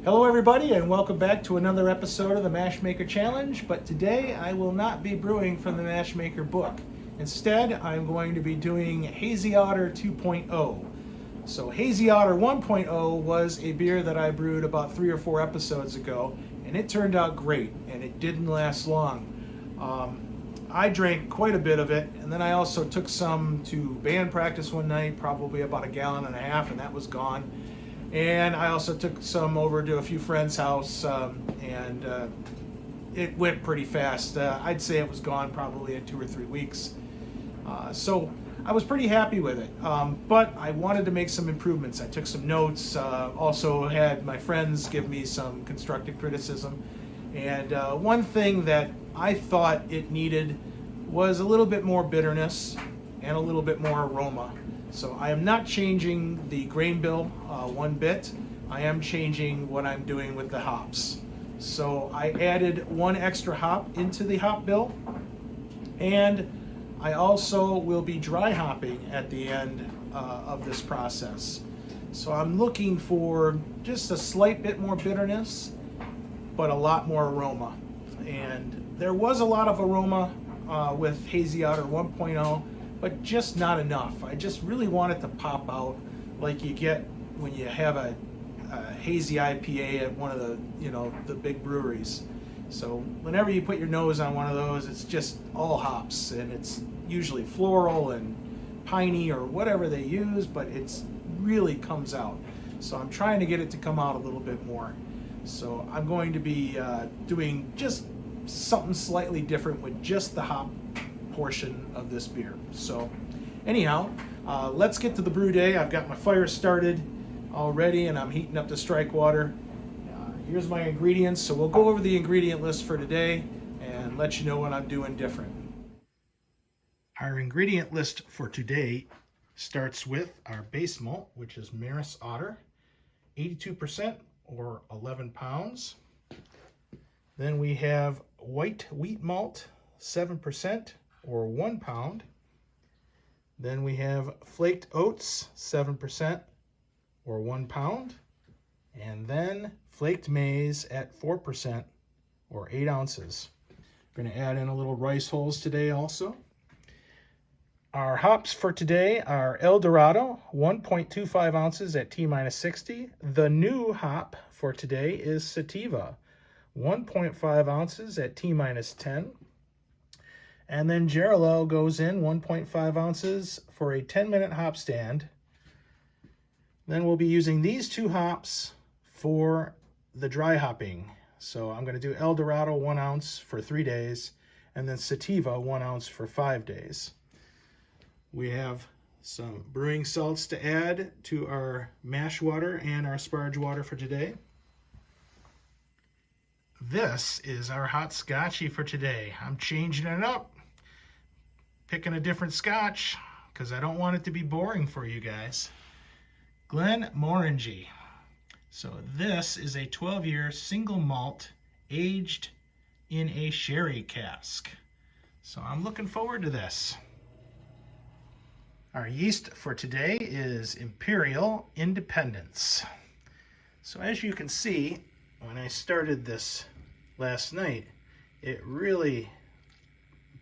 Hello everybody and welcome back to another episode of the Mash Maker Challenge, but today I will not be brewing from the Mash Maker book. Instead, I'm going to be doing Hazy Otter 2.0. So Hazy Otter 1.0 was a beer that I brewed about 3 or 4 episodes ago, and it turned out great, and it didn't last long. I drank quite a bit of it, and then I also took some to band practice one night, probably about 1.5 gallons, and that was gone. And I also took some over to a few friends' house, and it went pretty fast. I'd say it was gone probably in 2 or 3 weeks. So I was pretty happy with it, but I wanted to make some improvements. I took some notes, also had my friends give me some constructive criticism. And one thing that I thought it needed was a little bit more bitterness and a little bit more aroma. So I am not changing the grain bill one bit. I am changing what I'm doing with the hops. So I added 1 extra hop into the hop bill, and I also will be dry hopping at the end of this process. So I'm looking for just a slight bit more bitterness, but a lot more aroma. And there was a lot of aroma with Hazy Otter 1.0, but just not enough. I just really want it to pop out like you get when you have a hazy IPA at one of the, the big breweries. So whenever you put your nose on one of those, it's just all hops, and it's usually floral and piney or whatever they use, but it's really comes out. So I'm trying to get it to come out a little bit more. So I'm going to be doing just something slightly different with just the hop portion of this beer. So anyhow, let's get to the brew day. I've got my fire started already and I'm heating up the strike water. Here's my ingredients. So we'll go over the ingredient list for today and let you know what I'm doing different. Our ingredient list for today starts with our base malt, which is Maris Otter, 82% or 11 pounds. Then we have white wheat malt, 7% or 1 pound. Then we have flaked oats, 7% or 1 pound. And then flaked maize at 4% or 8 ounces. We're going to add in a little rice hulls today also. Our hops for today are El Dorado, 1.25 ounces at T-60. The new hop for today is Sativa, 1.5 ounces at T-10. And then Jarrell goes in 1.5 ounces for a 10-minute hop stand. Then we'll be using these 2 hops for the dry hopping. So I'm going to do El Dorado 1 ounce for 3 days, and then Sativa 1 ounce for 5 days. We have some brewing salts to add to our mash water and our sparge water for today. This is our hot scotchie for today. I'm changing it up, picking a different scotch because I don't want it to be boring for you guys. Glenmorangie. So this is a 12-year single malt aged in a sherry cask. So I'm looking forward to this. Our yeast for today is Imperial Independence. So as you can see, when I started this last night, it really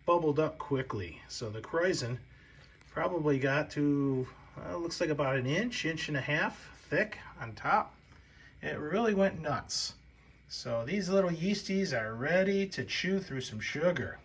bubbled up quickly. So the Kreuzen probably got to, looks like about an inch and a half thick on top. It really went nuts. So these little yeasties are ready to chew through some sugar.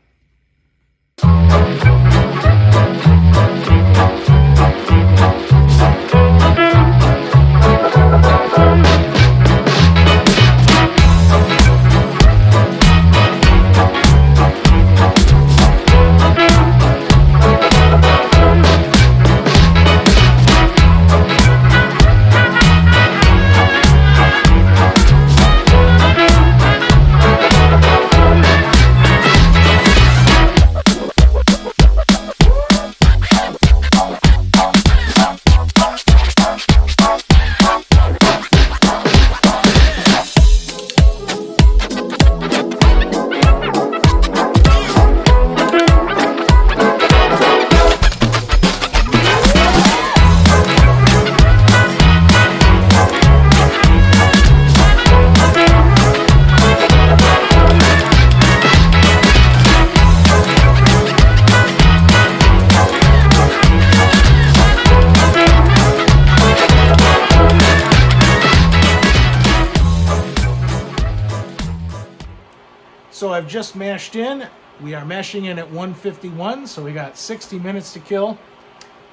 So I've just mashed in. We are mashing in at 151, so we got 60 minutes to kill.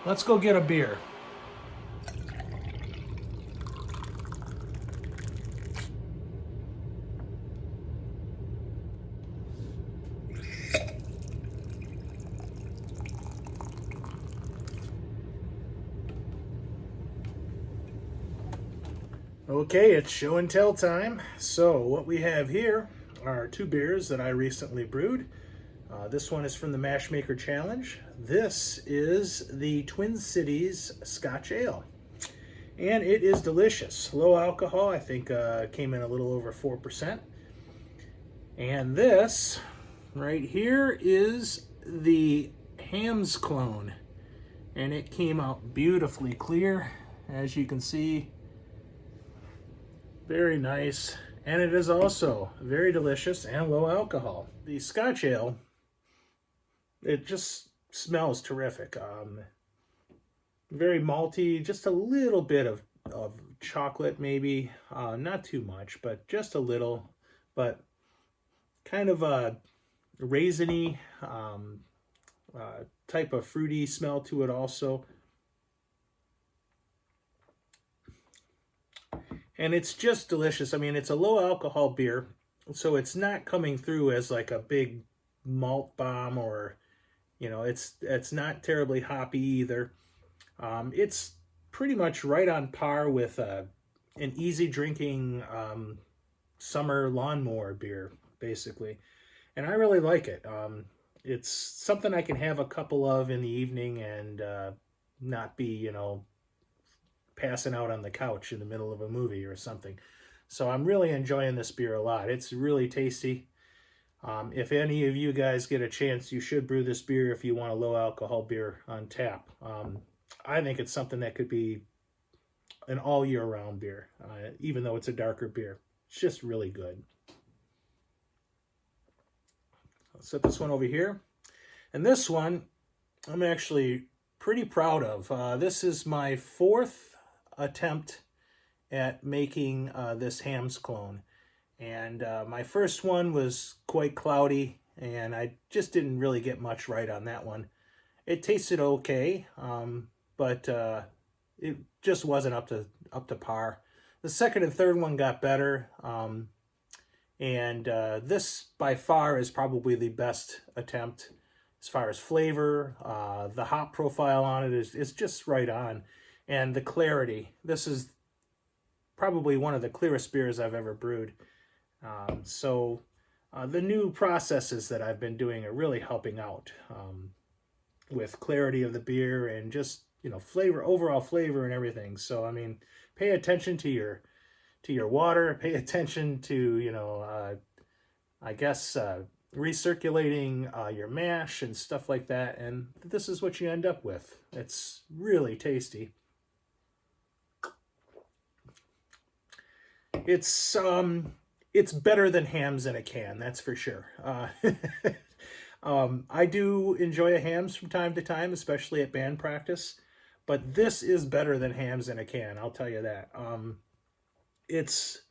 Let's go get a beer. Okay, it's show and tell time. So what we have here are two beers that I recently brewed. This one is from the Mashmaker Challenge. This is the Twin Cities Scotch Ale. And it is delicious. Low alcohol, I think came in a little over 4%. And this right here is the Hamm's clone. And it came out beautifully clear, as you can see. Very nice, and it is also very delicious and low alcohol. The Scotch Ale, it just smells terrific. Very malty, just a little bit of chocolate maybe, not too much, but just a little, but kind of a raisiny type of fruity smell to it also. And it's just delicious. I mean, it's a low alcohol beer, so it's not coming through as like a big malt bomb, or, you know, it's not terribly hoppy either. It's pretty much right on par with an easy drinking summer lawnmower beer, basically. And I really like it. It's something I can have a couple of in the evening and not be, you know, passing out on the couch in the middle of a movie or something. So I'm really enjoying this beer a lot. It's really tasty. If any of you guys get a chance, you should brew this beer if you want a low alcohol beer on tap. I think it's something that could be an all year round beer, even though it's a darker beer. It's just really good. I'll set this one over here. And this one I'm actually pretty proud of. This is my fourth attempt at making this Hamm's clone, and my first one was quite cloudy, and I just didn't really get much right on that one. It tasted okay, but it just wasn't up to par. The second and third one got better, and this by far is probably the best attempt as far as flavor. The hop profile on it is just right on. And the clarity, this is probably one of the clearest beers I've ever brewed. So the new processes that I've been doing are really helping out with clarity of the beer and just, you know, flavor, overall flavor and everything. So, I mean, pay attention to your water, pay attention to, you know, I guess recirculating your mash and stuff like that. And this is what you end up with. It's really tasty. It's better than Hamm's in a can, that's for sure. I do enjoy a Hamm's from time to time, especially at band practice, but this is better than Hamm's in a can, I'll tell you that. It's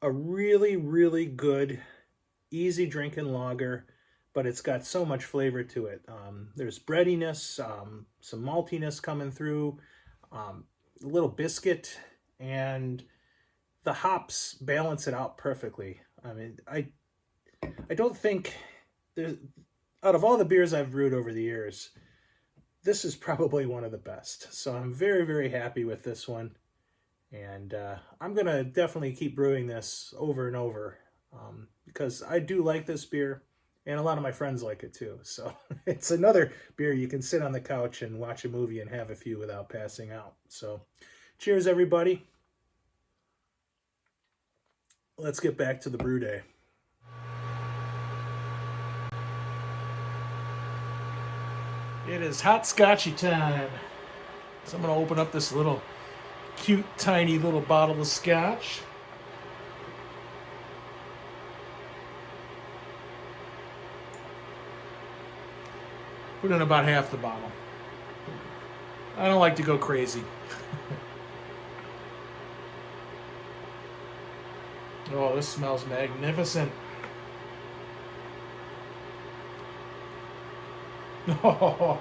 a really, really good, easy drinking lager, but it's got so much flavor to it. There's breadiness, some maltiness coming through, a little biscuit, and the hops balance it out perfectly. I mean, I don't think there's, out of all the beers I've brewed over the years, this is probably one of the best. So I'm very, very happy with this one. And I'm going to definitely keep brewing this over and over because I do like this beer, and a lot of my friends like it too. So it's another beer you can sit on the couch and watch a movie and have a few without passing out. So cheers, everybody. Let's get back to the brew day. It is hot scotchy time. So I'm going to open up this little cute, tiny little bottle of scotch. Put in about half the bottle. I don't like to go crazy. Oh, this smells magnificent. Oh,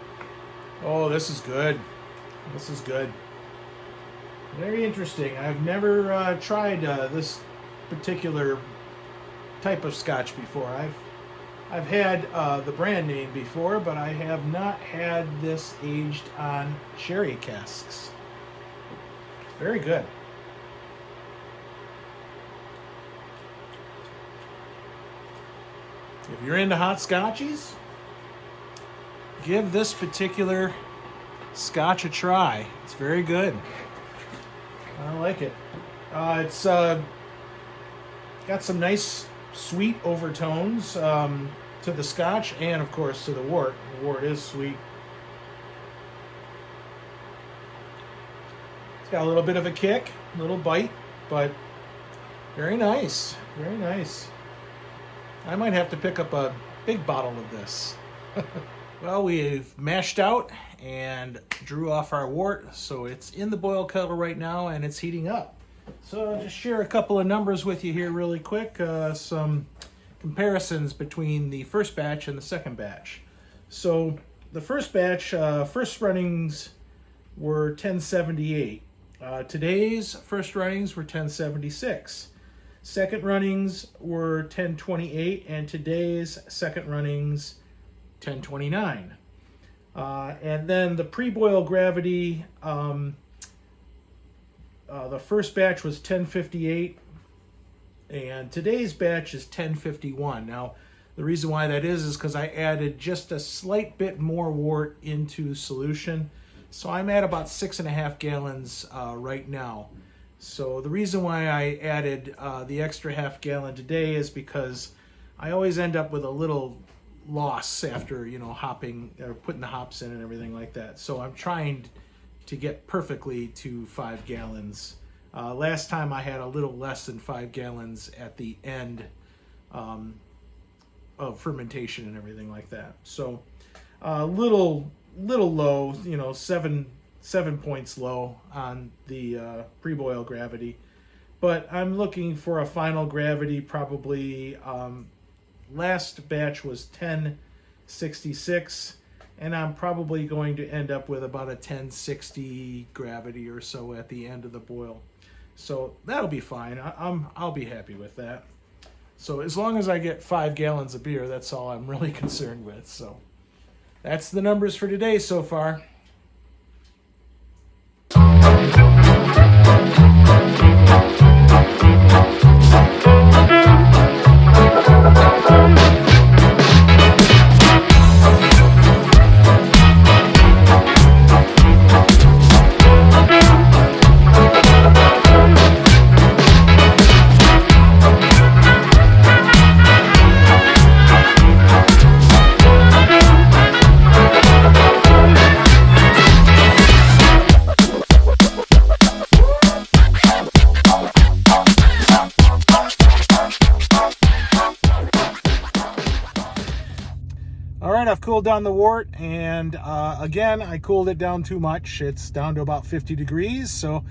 oh, this is good. This is good. Very interesting. I've never tried this particular type of scotch before. I've had the brand name before, but I have not had this aged on sherry casks. Very good. If you're into hot scotchies, give this particular scotch a try. It's very good. I like it. It's got some nice sweet overtones to the scotch and, of course, to the wort. The wort is sweet. It's got a little bit of a kick, a little bite, but very nice. Very nice. I might have to pick up a big bottle of this. Well, we've mashed out and drew off our wort, so it's in the boil kettle right now and it's heating up. So I'll just share a couple of numbers with you here really quick, some comparisons between the first batch and the second batch. So the first batch, first runnings were 1078. Today's first runnings were 1076. Second runnings were 1028, and today's second runnings 1029. And then the pre-boil gravity, the first batch was 1058, and today's batch is 1051. Now, the reason why that is because I added just a slight bit more wort into solution. So I'm at about 6.5 gallons right now. So the reason why I added the extra half gallon today is because I always end up with a little loss after, you know, hopping or putting the hops in and everything like that. So I'm trying to get perfectly to 5 gallons. Last time I had a little less than 5 gallons at the end of fermentation and everything like that. So little low, you know, seven points low on the pre-boil gravity, but I'm looking for a final gravity probably. Last batch was 1066, and I'm probably going to end up with about a 1060 gravity or so at the end of the boil. So that'll be fine. I'll be happy with that. So as long as I get 5 gallons of beer, that's all I'm really concerned with. So that's the numbers for today so far. All right, I've cooled down the wort, and again, I cooled it down too much. It's down to about 50 degrees, so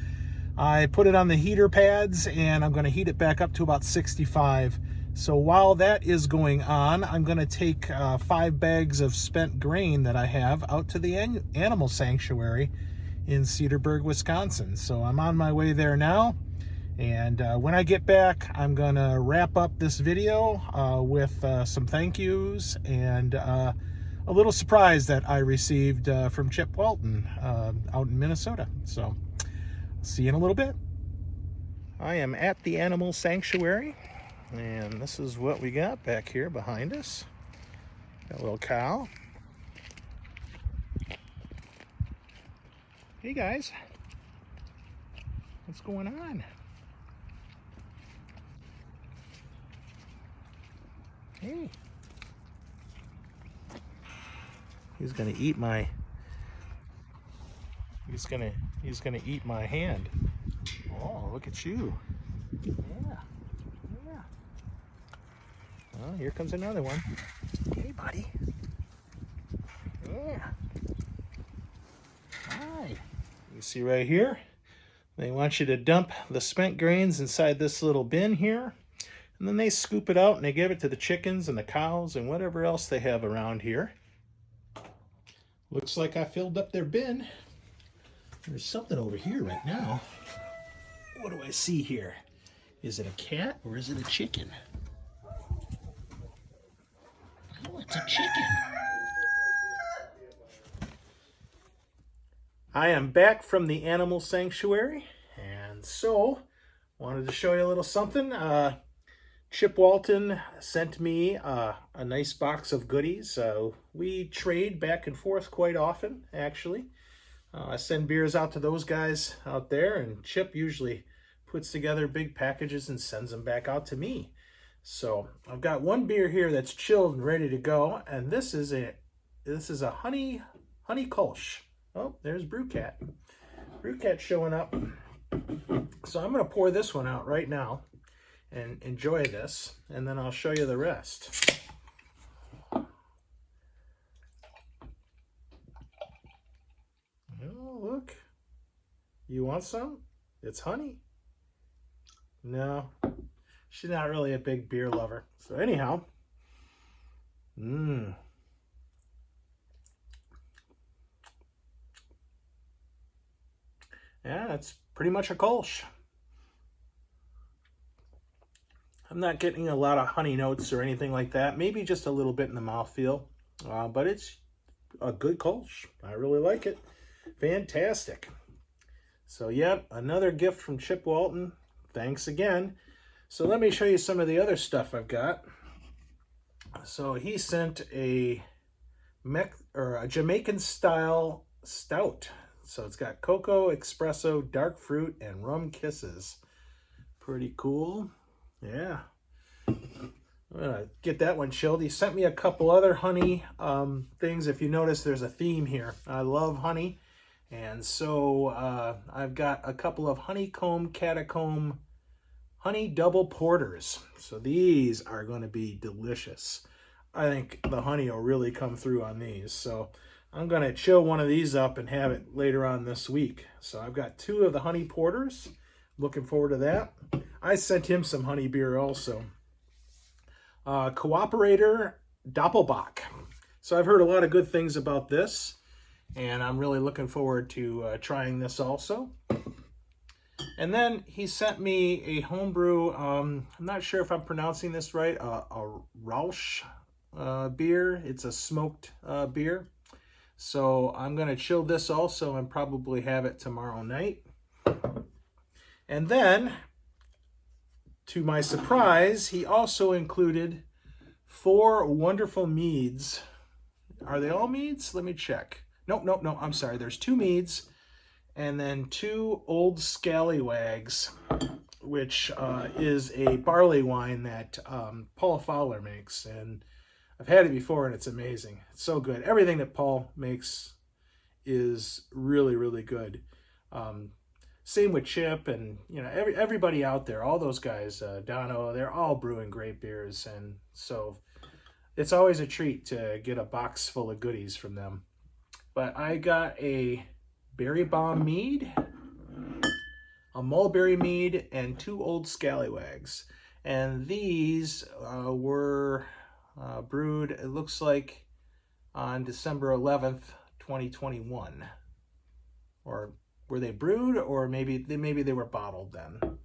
I put it on the heater pads, and I'm going to heat it back up to about 65. So while that is going on, I'm going to take 5 bags of spent grain that I have out to the animal sanctuary in Cedarburg, Wisconsin. So I'm on my way there now. And when I get back, I'm gonna wrap up this video with some thank yous and a little surprise that I received from Chip Walton out in Minnesota. So see you in a little bit. I am at the animal sanctuary, and this is what we got back here behind us. Got a little cow. Hey guys, what's going on? Hey, he's gonna eat my. He's gonna eat my hand. Oh, look at you! Yeah, yeah. Well, here comes another one. Hey, buddy. Yeah. Hi. You see right here? They want you to dump the spent grains inside this little bin here. And then they scoop it out and they give it to the chickens and the cows and whatever else they have around here. Looks like I filled up their bin. There's something over here right now. What do I see here? Is it a cat or is it a chicken? Oh, it's a chicken. I am back from the animal sanctuary, and so wanted to show you a little something. Chip Walton sent me a nice box of goodies. We trade back and forth quite often, actually. I send beers out to those guys out there, and Chip usually puts together big packages and sends them back out to me. So I've got one beer here that's chilled and ready to go, and this is a honey Kolsch. Oh, there's Brewcat. Brewcat showing up. So I'm going to pour this one out right now and enjoy this, and then I'll show you the rest. Oh, look. You want some? It's honey. No, she's not really a big beer lover. So anyhow, yeah, that's pretty much a Kolsch. I'm not getting a lot of honey notes or anything like that. Maybe just a little bit in the mouthfeel, but it's a good Kolsch. I really like it. Fantastic. So, yep, another gift from Chip Walton. Thanks again. So let me show you some of the other stuff I've got. So he sent a Jamaican style stout. So it's got cocoa, espresso, dark fruit, and rum kisses. Pretty cool. Yeah. I'm gonna get that one chilled. He sent me a couple other honey things. If you notice, there's a theme here. I love honey. And so I've got a couple of honeycomb catacomb honey double porters. So these are going to be delicious. I think the honey will really come through on these. So I'm going to chill one of these up and have it later on this week. So I've got two of the honey porters. Looking forward to that. I sent him some honey beer also. Cooperator Doppelbock. So I've heard a lot of good things about this, and I'm really looking forward to trying this also. And then he sent me a homebrew, I'm not sure if I'm pronouncing this right, a Rausch beer. It's a smoked beer. So I'm going to chill this also and probably have it tomorrow night. And then, to my surprise, he also included 4 wonderful meads. Are they all meads? Let me check. Nope, I'm sorry. There's 2 meads and then 2 old scallywags, which is a barley wine that Paul Fowler makes. And I've had it before, and it's amazing. It's so good. Everything that Paul makes is really, really good. Same with Chip and, you know, everybody out there, all those guys, Dono, they're all brewing great beers. And so it's always a treat to get a box full of goodies from them. But I got a berry bomb mead, a mulberry mead, and 2 old scallywags. And these were brewed, it looks like, on December 11th, 2021. Or were they brewed, or maybe they were bottled then.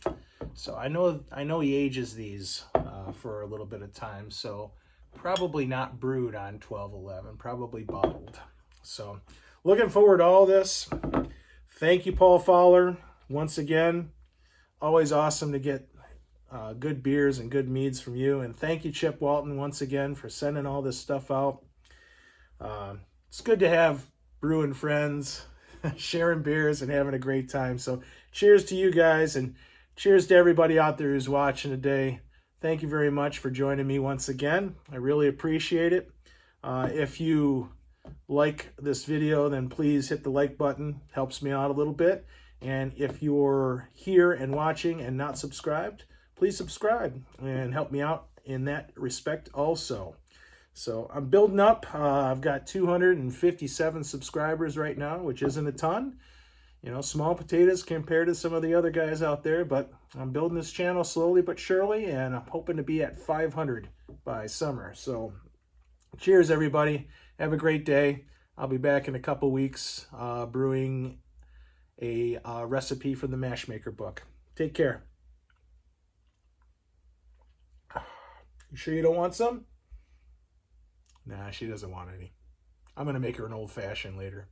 So I know he ages these for a little bit of time, so probably not brewed on 12/11, probably bottled. So looking forward to all this. Thank you, Paul Fowler, once again. Always awesome to get good beers and good meads from you. And thank you, Chip Walton, once again for sending all this stuff out. It's good to have brewing friends, sharing beers and having a great time. So cheers to you guys, and cheers to everybody out there who's watching today. Thank you very much for joining me once again. I really appreciate it. If you like this video, then please hit the like button. Helps me out a little bit. And if you're here and watching and not subscribed, please subscribe and help me out in that respect also. So I'm building up. I've got 257 subscribers right now, which isn't a ton. You know, small potatoes compared to some of the other guys out there, but I'm building this channel slowly but surely, and I'm hoping to be at 500 by summer. So cheers, everybody. Have a great day. I'll be back in a couple weeks brewing a recipe from the Mash Maker book. Take care. You sure you don't want some? Nah, she doesn't want any. I'm going to make her an old-fashioned later.